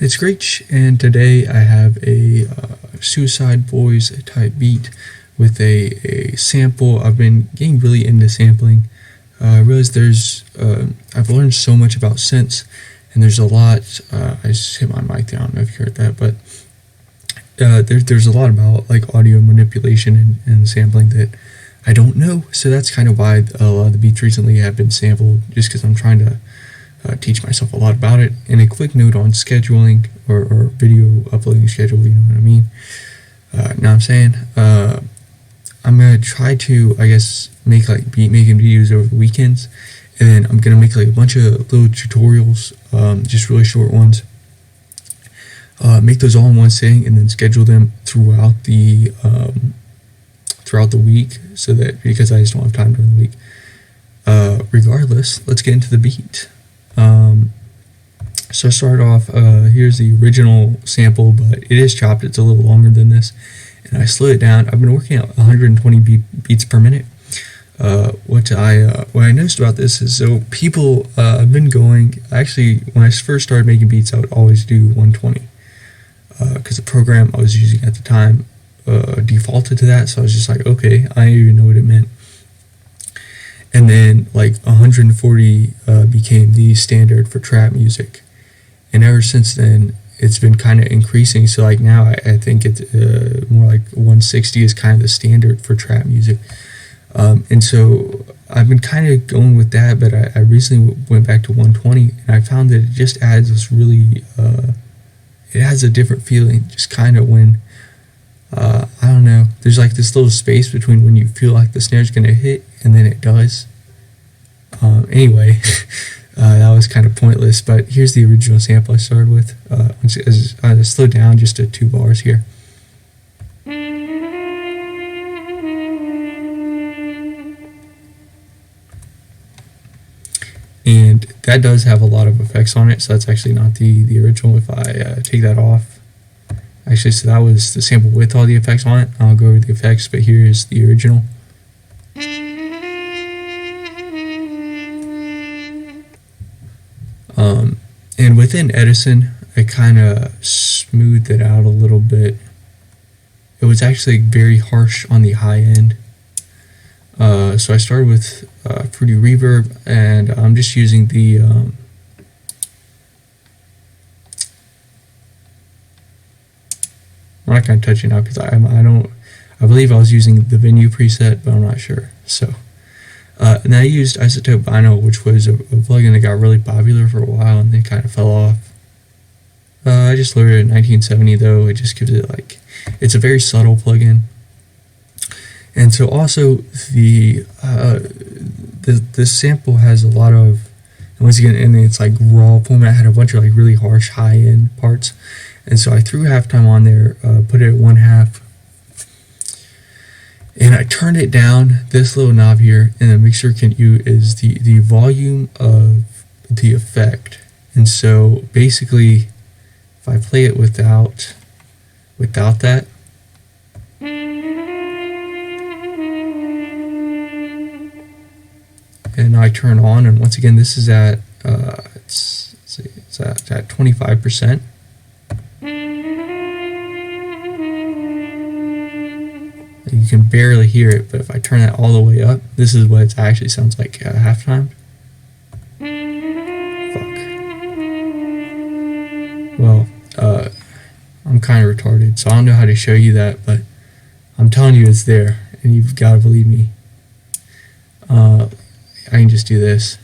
It's Greach, and today I have a Suicide Boys type beat with a sample. I've been getting really into sampling. I realized I've learned so much about synths, and there's a lot. I just hit my mic there. I don't know if you heard that, but there's a lot about like audio manipulation and sampling that I don't know. So that's kind of why a lot of the beats recently have been sampled, just because I'm trying to teach myself a lot about it. And a quick note on scheduling or video uploading schedule, you know what I mean? Now I'm saying I'm gonna try to, I guess, make like beat making videos over the weekends, and then I'm gonna make like a bunch of little tutorials, just really short ones. Make those all in one sitting, and then schedule them throughout the week, so that because I just don't have time during the week. Regardless, let's get into the beat. So I start off, here's the original sample, but it is chopped. It's a little longer than this, and I slowed it down. I've been working at 120 beats per minute. What I noticed about this is, so people, I've been going, actually, when I first started making beats, I would always do 120, because the program I was using at the time defaulted to that, so I was just like, okay, I didn't even know what it meant. And then like 140 became the standard for trap music, and ever since then it's been kind of increasing. So like now I think it's more like 160 is kind of the standard for trap music. And so I've been kind of going with that, but I recently went back to 120, and I found that it just adds this really it has a different feeling, just kind of when I don't know, there's like this little space between when you feel like the snare's gonna hit and then it does. Anyway, that was kind of pointless, but here's the original sample I started with. I slowed down just to 2 bars here. And that does have a lot of effects on it, so that's actually not the original. If I take that off, actually, so that was the sample with all the effects on it. I'll go over the effects, but here's the original. And within Edison, I kind of smoothed it out a little bit. It was actually very harsh on the high end. So I started with Fruity Reverb, and I'm just using the I'm not going to touch it now because I believe I was using the venue preset, but I'm not sure. So and I used Isotope Vinyl, which was a plugin that got really popular for a while and then kind of fell off. I just lowered it at 1970 though. It just gives it like, it's a very subtle plugin. And so also the sample has a lot of, and once again, and it's like raw format, had a bunch of like really harsh high end parts. And so I threw halftime on there, put it at 1/2, and I turned it down, this little knob here, and the mixer is the volume of the effect. And so basically, if I play it without that, and I turn on, and once again, this is at it's at 25%. You can barely hear it, but if I turn that all the way up, this is what it actually sounds like at halftime. Fuck. Well, I'm kind of retarded, so I don't know how to show you that, but I'm telling you it's there, and you've got to believe me. I can just do this.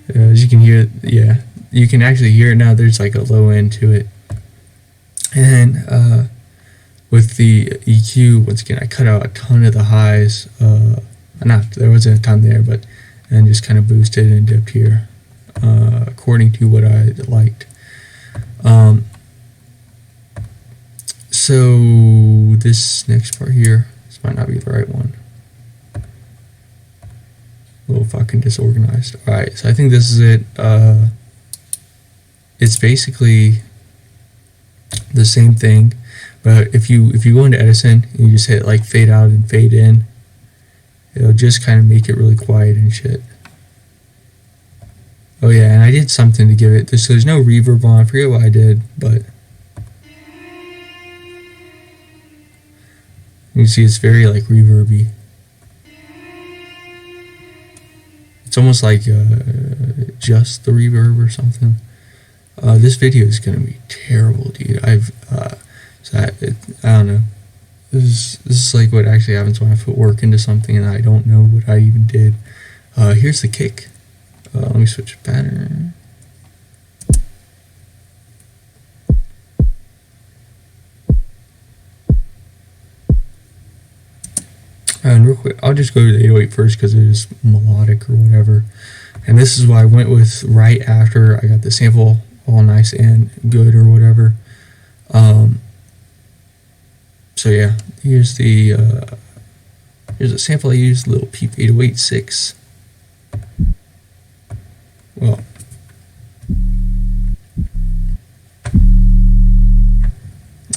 As you can hear, yeah, you can actually hear it now. There's like a low end to it. And with the EQ, once again, I cut out a ton of the highs. There wasn't a ton there, but and just kind of boosted and dipped here according to what I liked. So this next part here, this might not be the right one. A little fucking disorganized. Alright, so I think this is it. It's basically the same thing, but if you go into Edison and you just hit like fade out and fade in, just kind of make it really quiet and shit. Oh yeah, and I did something to give it, so there's no reverb on. I forget what I did, but you can see it's very like reverby. It's almost like just the reverb or something. This video is gonna be terrible, dude. I don't know. This is like what actually happens when I put work into something and I don't know what I even did. Here's the kick. Let me switch pattern. And real quick, I'll just go to the 808 first because it is melodic or whatever. And this is what I went with right after I got the sample all nice and good or whatever. So yeah, here's the sample I used, Little Peep 808 6. Well,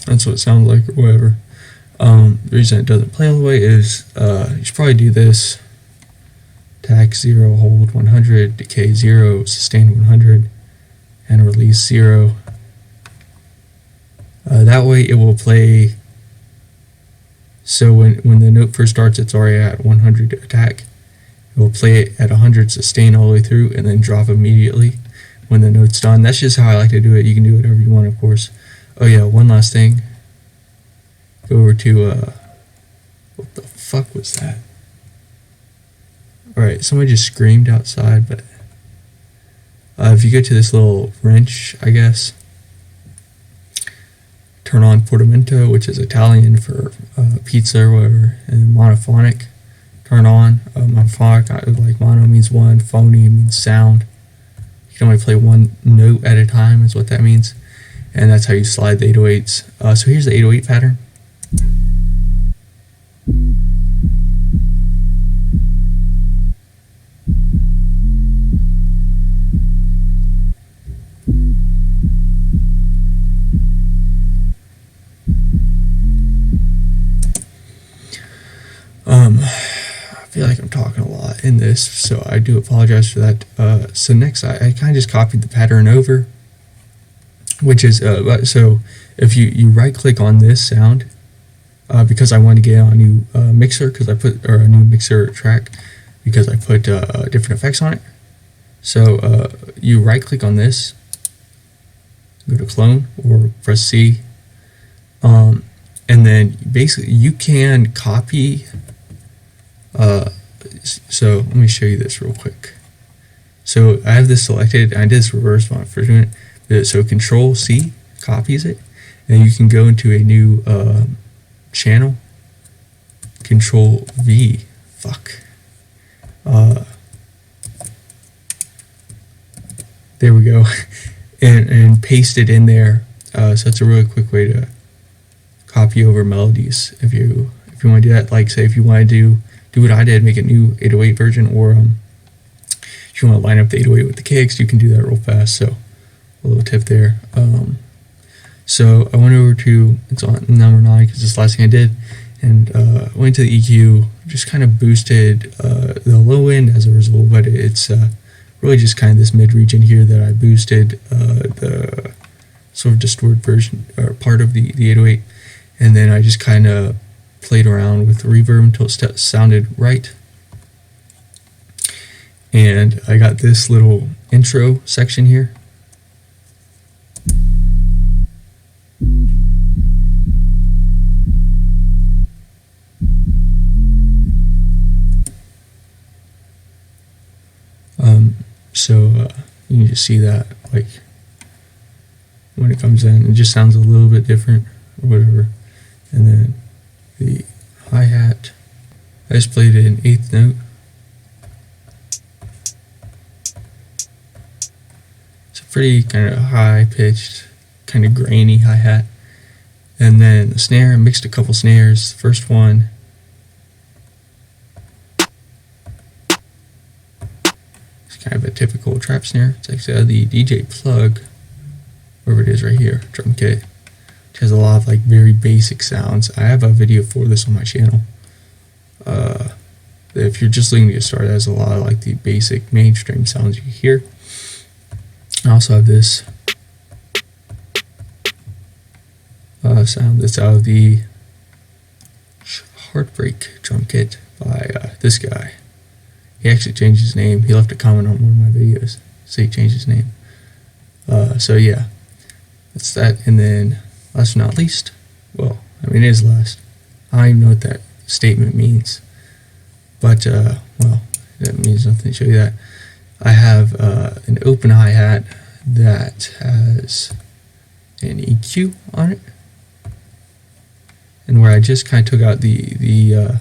that's what it sounds like or whatever. The reason it doesn't play all the way is you should probably do this: attack 0, hold 100, decay 0, sustain 100, and release 0. That way it will play. So when the note first starts, it's already at 100 attack. It will play it at 100 sustain all the way through, and then drop immediately when the note's done. That's just how I like to do it. You can do whatever you want, of course. Oh yeah, one last thing. Go over to what the fuck was that? Alright, somebody just screamed outside, but if you go to this little wrench, I guess, turn on portamento, which is Italian for pizza or whatever, and monophonic, turn on. Monophonic, like mono means one, phony means sound. You can only play one note at a time is what that means, and that's how you slide the 808s. So here's the 808 pattern. I feel like I'm talking a lot in this, so I do apologize for that. So next, I kind of just copied the pattern over, which is, so if you right click on this sound, because I want to get on a new mixer, because I put, or a new mixer track, because I put different effects on it. So you right click on this, go to clone, or press C, and then basically you can copy. So let me show you this real quick. So I have this selected. I did this reverse when I first doing it. So Control C copies it, and you can go into a new channel. Control V. Fuck. There we go, and paste it in there. So that's a really quick way to copy over melodies. If you want to do that, like say if you want to do what I did, make a new 808 version, or if you want to line up the 808 with the kicks, you can do that real fast. So a little tip there. So I went over to, it's on number 9 because it's the last thing I did, and went to the EQ, just kind of boosted the low end as a result, but it's really just kind of this mid region here that I boosted the sort of distorted version or part of the 808, and then I just kind of played around with the reverb until it sounded right. And I got this little intro section here. So you can just see that, like, when it comes in, it just sounds a little bit different or whatever. And then the hi-hat, I just played it in 8th note. It's a pretty kind of high-pitched, kind of grainy hi-hat. And then the snare, I mixed a couple snares. First one, it's kind of a typical trap snare. It's actually the DJ plug, wherever it is right here, drum kit. Has a lot of like very basic sounds. I have a video for this on my channel. if you're just looking to get started, it has a lot of like the basic mainstream sounds you hear. I also have this sound that's out of the Heartbreak drum kit by this guy. He actually changed his name. He left a comment on one of my videos, so he changed his name. So yeah, that's that. And then last but not least, well, I mean it is last. I don't even know what that statement means, but well, that means nothing to show you that. I have an open hi-hat that has an EQ on it, and where I just kind of took out the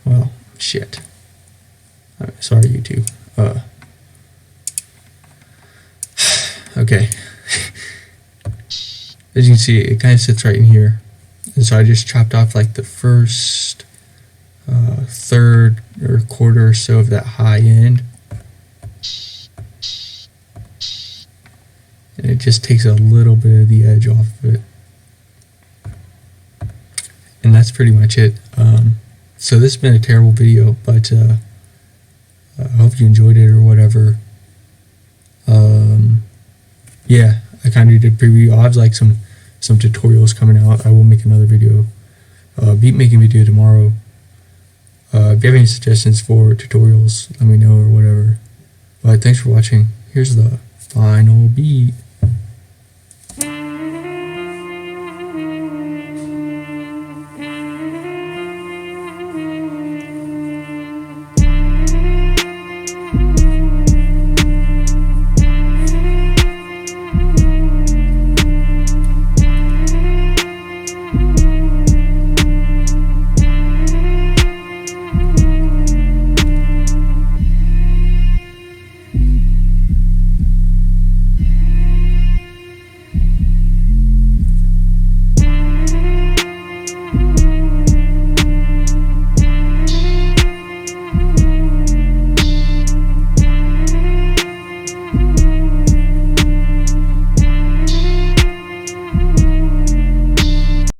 well, shit. Sorry, YouTube. Okay. As you can see, it kind of sits right in here, and so I just chopped off like the first third or quarter or so of that high end, and it just takes a little bit of the edge off of it, and that's pretty much it. So this has been a terrible video, but I hope you enjoyed it or whatever. Yeah, I kind of did a preview. I'll have like some tutorials coming out. I will make another video, beat making video tomorrow. If you have any suggestions for tutorials, let me know or whatever. But thanks for watching. Here's the final beat.